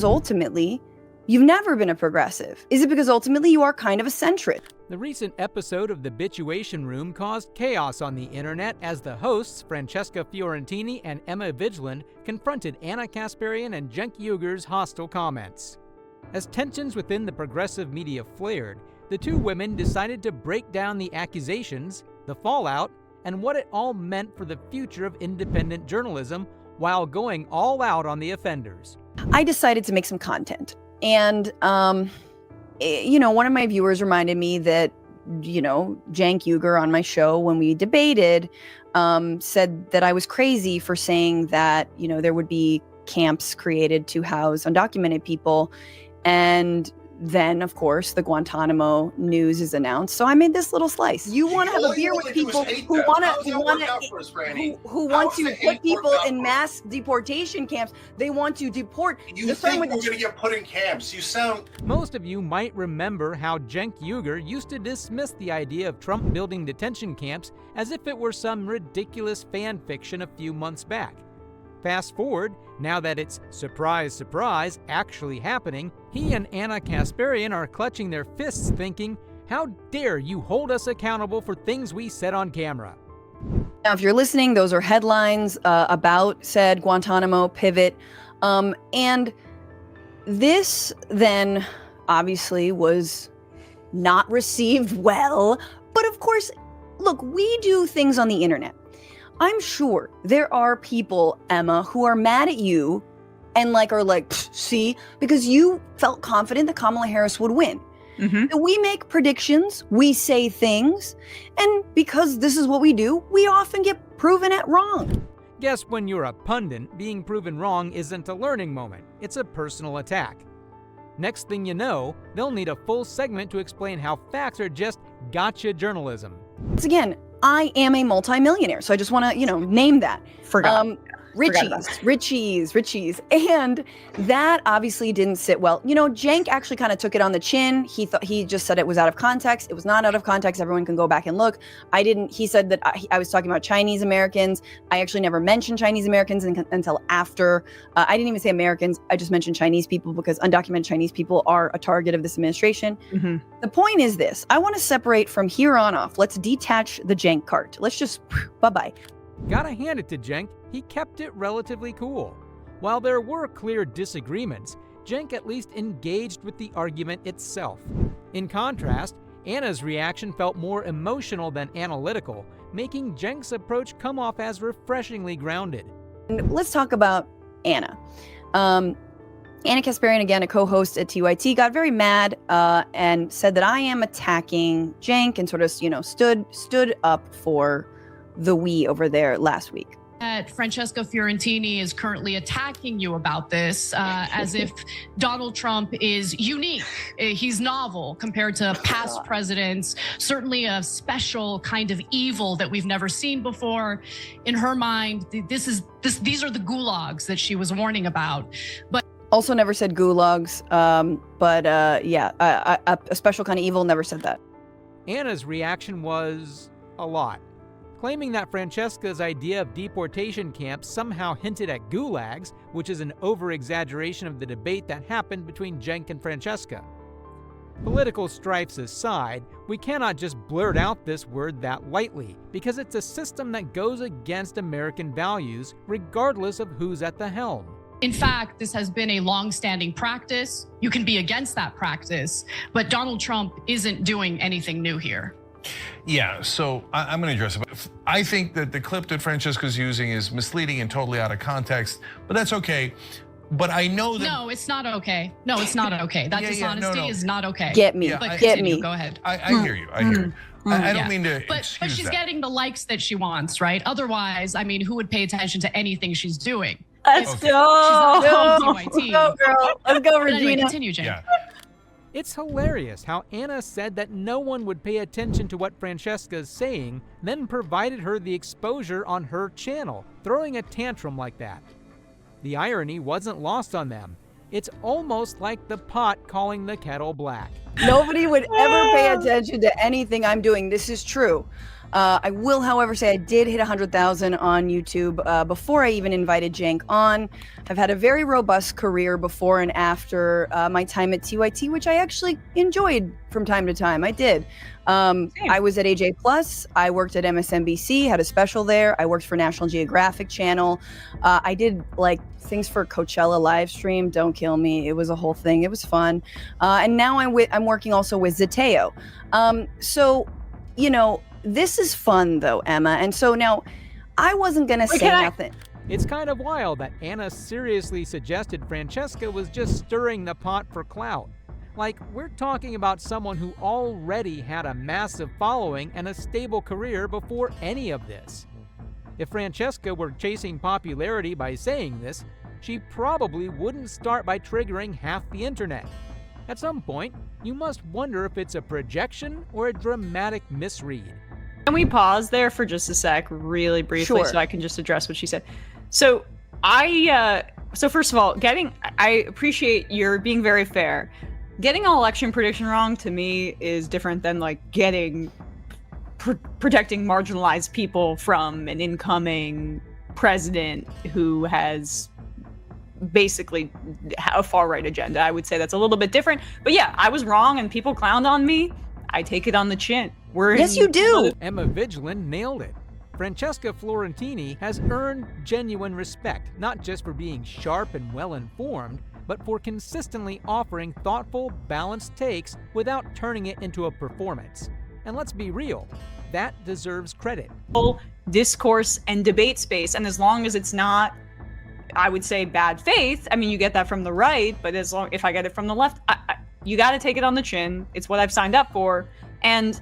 because ultimately you've never been a progressive? Is it because ultimately you are kind of a centrist? The recent episode of the Bitchuation Room caused chaos on the internet as the hosts, Francesca Fiorentini and Emma Vigeland, confronted Anna Kasparian and Cenk Uygur's hostile comments. As tensions within the progressive media flared, the two women decided to break down the accusations, the fallout, and what it all meant for the future of independent journalism while going all out on the offenders. I decided to make some content. And, one of my viewers reminded me that, Cenk Uygur on my show when we debated said that I was crazy for saying that, there would be camps created to house undocumented people. And then, of course, the Guantanamo news is announced. So I made this little slice. You want to have a beer with people who want to put people in mass deportation camps. They want to deport. You think we're going to get put in camps? You sound... Most of you might remember how Cenk Uygur used to dismiss the idea of Trump building detention camps as if it were some ridiculous fan fiction a few months back. Fast forward, now that it's, surprise, surprise, actually happening, he and Anna Kasparian are clutching their fists thinking, how dare you hold us accountable for things we said on camera? Now, if you're listening, those are headlines about said Guantanamo pivot. And this then obviously was not received well. But of course, look, we do things on the internet. I'm sure there are people, Emma, who are mad at you and are like, see, because you felt confident that Kamala Harris would win. Mm-hmm. We make predictions, we say things, and because this is what we do, we often get proven it wrong. Guess when you're a pundit, being proven wrong isn't a learning moment, it's a personal attack. Next thing you know, they'll need a full segment to explain how facts are just gotcha journalism. Once again, I am a multimillionaire, so I just want to, name that. Richies. And that obviously didn't sit well. Cenk actually kind of took it on the chin. He just said it was out of context. It was not out of context. Everyone can go back and look. He said that I was talking about Chinese Americans. I actually never mentioned Chinese Americans until after. I didn't even say Americans. I just mentioned Chinese people because undocumented Chinese people are a target of this administration. Mm-hmm. The point is this. I want to separate from here on off. Let's detach the Cenk cart. Let's just bye-bye. Gotta hand it to Cenk, he kept it relatively cool. While there were clear disagreements, Cenk at least engaged with the argument itself. In contrast, Anna's reaction felt more emotional than analytical, making Cenk's approach come off as refreshingly grounded. Let's talk about Anna. Anna Kasparian, again, a co-host at TYT, got very mad and said that I am attacking Cenk and sort of, stood up for the we over there last week. Francesca Fiorentini is currently attacking you about this as if Donald Trump is unique. He's novel compared to past presidents, certainly a special kind of evil that we've never seen before. In her mind, these are the gulags that she was warning about. But also never said gulags, a special kind of evil, never said that. Anna's reaction was a lot. Claiming that Francesca's idea of deportation camps somehow hinted at gulags, which is an over-exaggeration of the debate that happened between Cenk and Francesca. Political strifes aside, we cannot just blurt out this word that lightly, because it's a system that goes against American values, regardless of who's at the helm. In fact, this has been a long-standing practice. You can be against that practice, but Donald Trump isn't doing anything new here. Yeah, so I'm going to address it. I think that the clip that Francesca's using is misleading and totally out of context, but that's okay. But I know that... No, it's not okay. No, it's not okay. That dishonesty is not okay. Get me. But get me. Go ahead. I hear you. I hear you. I don't mean to But she's getting the likes that she wants, right? Otherwise, who would pay attention to anything she's doing? Let's go. Let's go, girl. Let's go, Regina. Anyway, continue, Cenk. Yeah. It's hilarious how Anna said that no one would pay attention to what Francesca's saying, then provided her the exposure on her channel, throwing a tantrum like that. The irony wasn't lost on them. It's almost like the pot calling the kettle black. Nobody would ever pay attention to anything I'm doing. This is true. I will, however, say I did hit 100,000 on YouTube before I even invited Cenk on. I've had a very robust career before and after my time at TYT, which I actually enjoyed from time to time. I did. I was at AJ Plus. I worked at MSNBC, had a special there. I worked for National Geographic Channel. I did like things for Coachella live stream. Don't kill me. It was a whole thing. It was fun. And now I'm working also with Zateo. So, you know, this is fun though, Emma. And so now I wasn't going to say nothing. It's kind of wild that Anna seriously suggested Francesca was just stirring the pot for clout. Like, we're talking about someone who already had a massive following and a stable career before any of this. If Francesca were chasing popularity by saying this, she probably wouldn't start by triggering half the internet. At some point, you must wonder if it's a projection or a dramatic misread. Can we pause there for just a sec, really briefly, Sure. so I can just address what she said? So so first of all, I appreciate your being very fair. Getting an election prediction wrong to me is different than like protecting marginalized people from an incoming president who has basically a far-right agenda. I would say that's a little bit different. But yeah, I was wrong and people clowned on me. I take it on the chin. Yes, you do. Emma Vigeland nailed it. Francesca Fiorentini has earned genuine respect, not just for being sharp and well-informed, but for consistently offering thoughtful, balanced takes without turning it into a performance. And let's be real, that deserves credit. Discourse and debate space, and as long as it's not, I would say, bad faith. I mean, you get that from the right, but if I get it from the left, you got to take it on the chin. It's what I've signed up for. And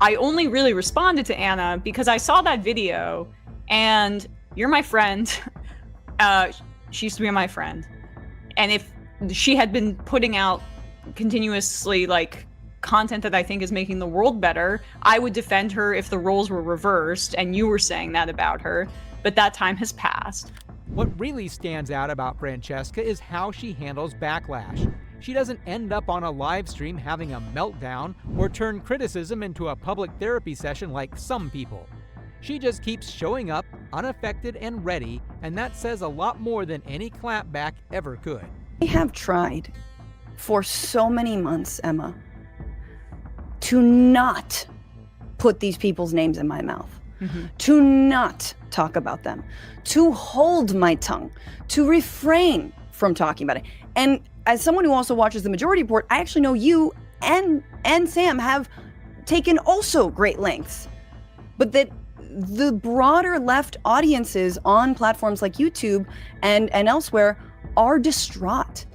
I only really responded to Anna because I saw that video, and you're my friend. She used to be my friend. And if she had been putting out continuously like content that I think is making the world better, I would defend her if the roles were reversed, and you were saying that about her. But that time has passed. What really stands out about Francesca is how she handles backlash. She doesn't end up on a live stream having a meltdown or turn criticism into a public therapy session like some people. She just keeps showing up, unaffected and ready, and that says a lot more than any clapback ever could. I have tried for so many months, Emma, to not put these people's names in my mouth, to not talk about them, to hold my tongue, to refrain from talking about it. And as someone who also watches the Majority Report, I actually know you and Sam have taken also great lengths, but that the broader left audiences on platforms like YouTube and elsewhere are distraught.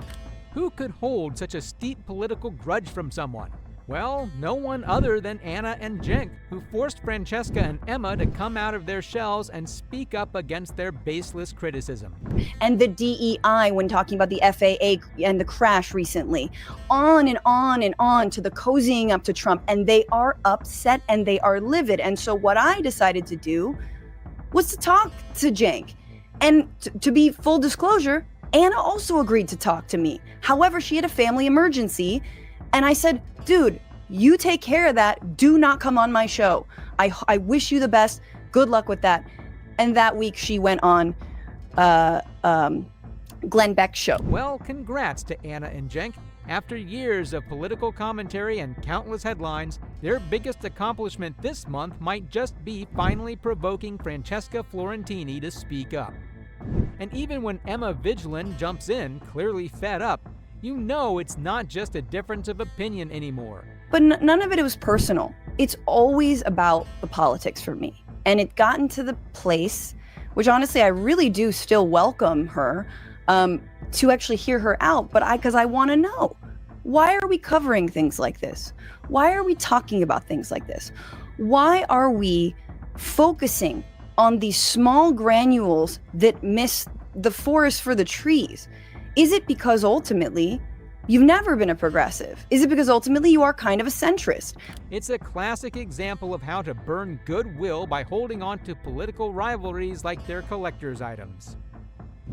Who could hold such a steep political grudge from someone? Well, no one other than Anna and Cenk, who forced Francesca and Emma to come out of their shells and speak up against their baseless criticism. And the DEI when talking about the FAA and the crash recently, on and on and on to the cozying up to Trump, and they are upset and they are livid. And so what I decided to do was to talk to Cenk. And to be full disclosure, Anna also agreed to talk to me. However, she had a family emergency, and I said, dude, you take care of that. Do not come on my show. I wish you the best. Good luck with that. And that week she went on Glenn Beck's show. Well, congrats to Anna and Cenk. After years of political commentary and countless headlines, their biggest accomplishment this month might just be finally provoking Francesca Fiorentini to speak up. And even when Emma Vigeland jumps in, clearly fed up, you know it's not just a difference of opinion anymore. But none of it was personal. It's always about the politics for me. And it gotten to the place, which honestly I really do still welcome her, to actually hear her out. But because I want to know, why are we covering things like this? Why are we talking about things like this? Why are we focusing on these small granules that miss the forest for the trees? Is it because ultimately you've never been a progressive? Is it because ultimately you are kind of a centrist? It's a classic example of how to burn goodwill by holding on to political rivalries like they're collector's items.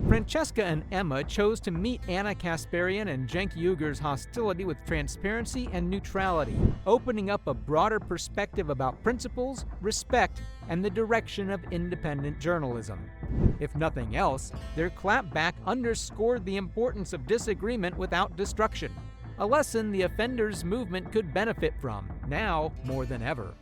Francesca and Emma chose to meet Anna Kasparian and Cenk Uygur's hostility with transparency and neutrality, opening up a broader perspective about principles, respect, and the direction of independent journalism. If nothing else, their clapback underscored the importance of disagreement without destruction, a lesson the offenders movement could benefit from, now more than ever.